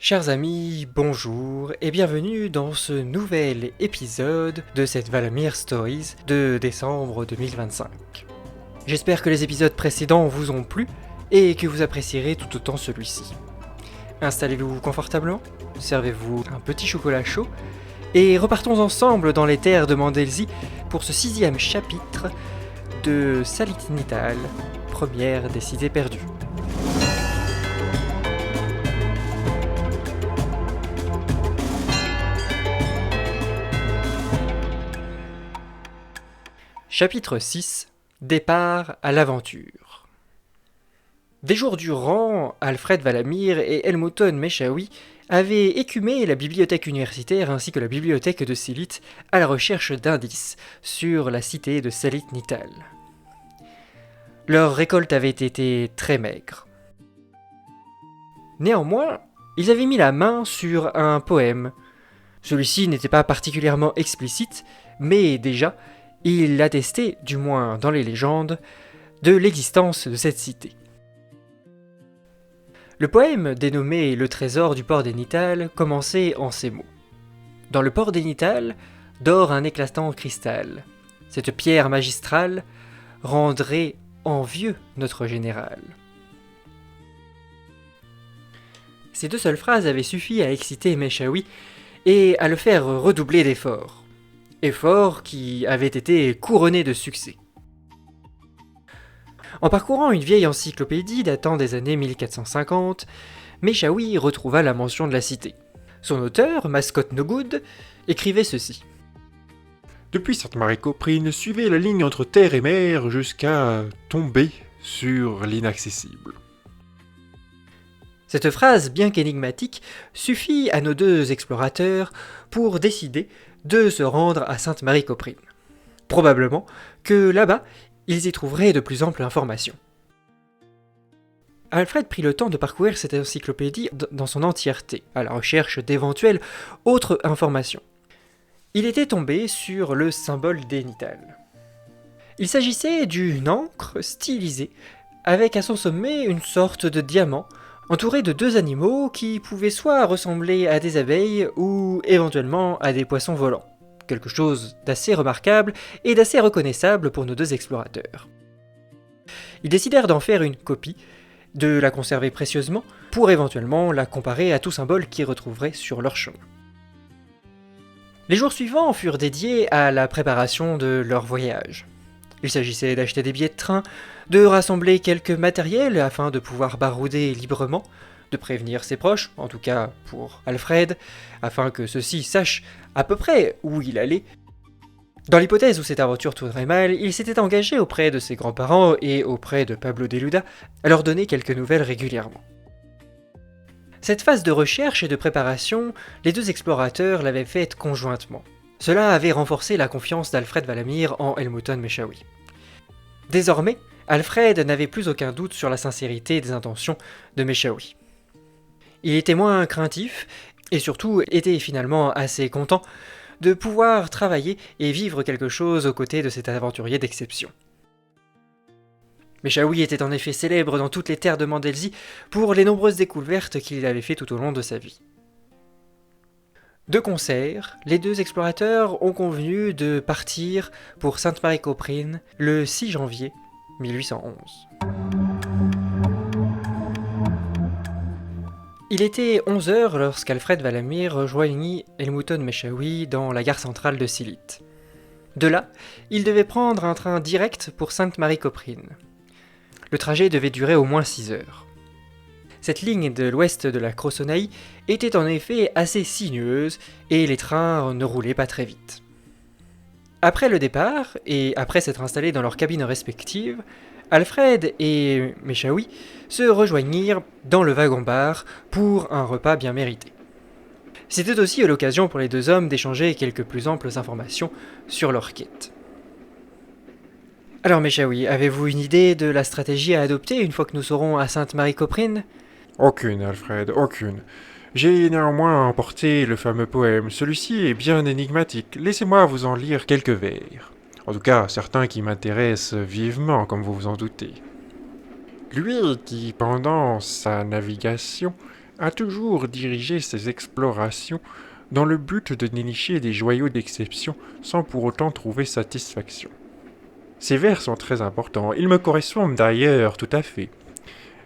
Chers amis, bonjour et bienvenue dans ce nouvel épisode de cette Valamir Stories de décembre 2025. J'espère que les épisodes précédents vous ont plu et que vous apprécierez tout autant celui-ci. Installez-vous confortablement, servez-vous un petit chocolat chaud et repartons ensemble dans les terres de Mandelzi pour ce 6e chapitre de Salit Nital, première des cités perdues. Chapitre 6. Départ à l'aventure. Des jours durant, Alfred Valamir et Elmoton Meshawi avaient écumé la bibliothèque universitaire ainsi que la bibliothèque de Silit à la recherche d'indices sur la cité de Salit Nital. Leur récolte avait été très maigre. Néanmoins, ils avaient mis la main sur un poème. Celui-ci n'était pas particulièrement explicite, mais déjà, il attestait, du moins dans les légendes, de l'existence de cette cité. Le poème, dénommé Le trésor du port d'Enital, commençait en ces mots. Dans le port d'Enital dort un éclatant cristal. Cette pierre magistrale rendrait envieux notre général. Ces deux seules phrases avaient suffi à exciter Meshawi et à le faire redoubler d'efforts. Efforts qui avaient été couronnés de succès. En parcourant une vieille encyclopédie datant des années 1450, Meshawi retrouva la mention de la cité. Son auteur, Mascot Nogood, écrivait ceci. Depuis Sainte-Marie-Coprine, suivez la ligne entre terre et mer jusqu'à tomber sur l'inaccessible. Cette phrase, bien qu'énigmatique, suffit à nos deux explorateurs pour décider de se rendre à Sainte-Marie-Coprine. Probablement que là-bas, ils y trouveraient de plus amples informations. Alfred prit le temps de parcourir cette encyclopédie dans son entièreté, à la recherche d'éventuelles autres informations. Il était tombé sur le symbole d'Enital. Il s'agissait d'une encre stylisée, avec à son sommet une sorte de diamant, entouré de deux animaux qui pouvaient soit ressembler à des abeilles ou éventuellement à des poissons volants. Quelque chose d'assez remarquable et d'assez reconnaissable pour nos deux explorateurs. Ils décidèrent d'en faire une copie, de la conserver précieusement, pour éventuellement la comparer à tout symbole qu'ils retrouveraient sur leur chemin. Les jours suivants furent dédiés à la préparation de leur voyage. Il s'agissait d'acheter des billets de train, de rassembler quelques matériels afin de pouvoir barouder librement, de prévenir ses proches, en tout cas pour Alfred, afin que ceux-ci sachent à peu près où il allait. Dans l'hypothèse où cette aventure tournerait mal, il s'était engagé auprès de ses grands-parents et auprès de Pablo Deluda à leur donner quelques nouvelles régulièrement. Cette phase de recherche et de préparation, les deux explorateurs l'avaient faite conjointement. Cela avait renforcé la confiance d'Alfred Valamir en Elmoton Meshawi. Désormais, Alfred n'avait plus aucun doute sur la sincérité des intentions de Meshawi. Il était moins craintif, et surtout était finalement assez content de pouvoir travailler et vivre quelque chose aux côtés de cet aventurier d'exception. Meshawi était en effet célèbre dans toutes les terres de Mandelzi pour les nombreuses découvertes qu'il avait fait tout au long de sa vie. De concert, les deux explorateurs ont convenu de partir pour Sainte-Marie-Coprine le 6 janvier 1811. Il était 11h lorsqu'Alfred Valamir rejoignit Elmoton Meshawi dans la gare centrale de Silit. De là, il devait prendre un train direct pour Sainte-Marie-Coprine. Le trajet devait durer au moins 6 heures. Cette ligne de l'ouest de la Crosonaï était en effet assez sinueuse et les trains ne roulaient pas très vite. Après le départ, et après s'être installés dans leurs cabines respectives, Alfred et Meshawi se rejoignirent dans le wagon-bar pour un repas bien mérité. C'était aussi l'occasion pour les deux hommes d'échanger quelques plus amples informations sur leur quête. Alors Meshawi, avez-vous une idée de la stratégie à adopter une fois que nous serons à Sainte-Marie-Coprine ? Aucune, Alfred, aucune. J'ai néanmoins emporté le fameux poème. Celui-ci est bien énigmatique. Laissez-moi vous en lire quelques vers. En tout cas, certains qui m'intéressent vivement, comme vous vous en doutez. Lui qui, pendant sa navigation, a toujours dirigé ses explorations dans le but de dénicher des joyaux d'exception sans pour autant trouver satisfaction. Ces vers sont très importants, ils me correspondent d'ailleurs tout à fait.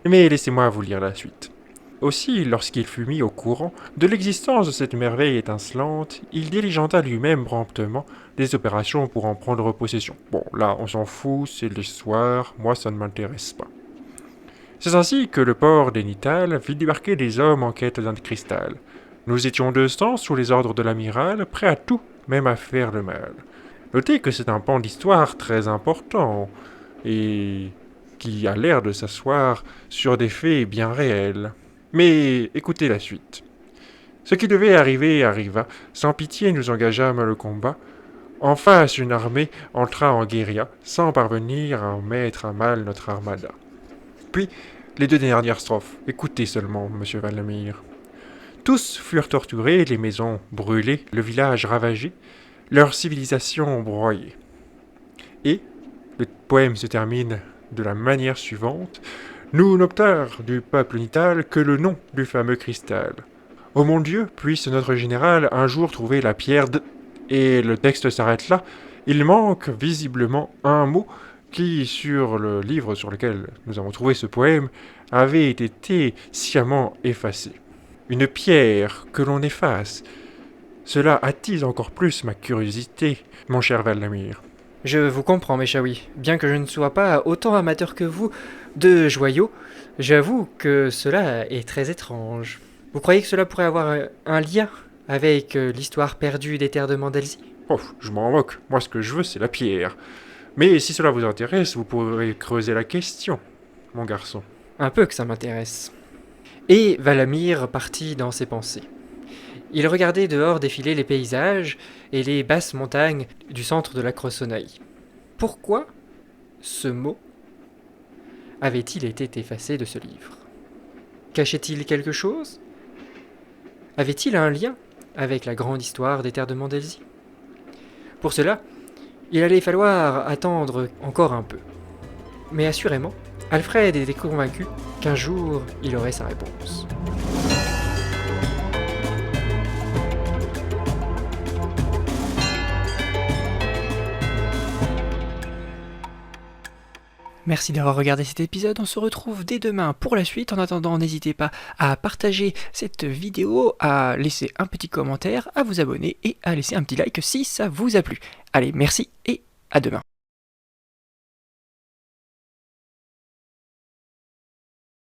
Mais laissez-moi vous lire la suite. Aussi, lorsqu'il fut mis au courant de l'existence de cette merveille étincelante, il diligenta lui-même promptement des opérations pour en prendre possession. Bon, là, on s'en fout, c'est l'histoire, moi ça ne m'intéresse pas. C'est ainsi que le port d'Énital vit débarquer des hommes en quête d'un cristal. Nous étions 200 sous les ordres de l'amiral, prêts à tout, même à faire le mal. Notez que c'est un pan d'histoire très important, et qui a l'air de s'asseoir sur des faits bien réels. Mais écoutez la suite. Ce qui devait arriver arriva, sans pitié nous engageâmes le combat. En face, une armée entra en guérilla, sans parvenir à mettre à mal notre armada. Puis, les 2 dernières strophes, écoutez seulement, monsieur Valamir. Tous furent torturés, les maisons brûlées, le village ravagé, leur civilisation broyée. Et le poème se termine de la manière suivante. Nous n'obtinrent du peuple nital que le nom du fameux cristal. Oh mon Dieu, puisse notre général un jour trouver la pierre de... Et le texte s'arrête là. Il manque visiblement un mot qui, sur le livre sur lequel nous avons trouvé ce poème, avait été sciemment effacé. Une pierre que l'on efface. Cela attise encore plus ma curiosité, mon cher Valamir. Je vous comprends, Méchaoui. Bien que je ne sois pas autant amateur que vous de joyaux, j'avoue que cela est très étrange. Vous croyez que cela pourrait avoir un lien avec l'histoire perdue des terres de Mandelsi ? Oh, je m'en moque. Moi, ce que je veux, c'est la pierre. Mais si cela vous intéresse, vous pourrez creuser la question, mon garçon. Un peu que ça m'intéresse. Et Valamir partit dans ses pensées. Il regardait dehors défiler les paysages et les basses montagnes du centre de la Cressonnerie. Pourquoi ce mot avait-il été effacé de ce livre ? Cachait-il quelque chose ? Avait-il un lien avec la grande histoire des terres de Mandelsi ? Pour cela, il allait falloir attendre encore un peu. Mais assurément, Alfred était convaincu qu'un jour, il aurait sa réponse. Merci d'avoir regardé cet épisode, on se retrouve dès demain pour la suite. En attendant, n'hésitez pas à partager cette vidéo, à laisser un petit commentaire, à vous abonner et à laisser un petit like si ça vous a plu. Allez, merci et à demain.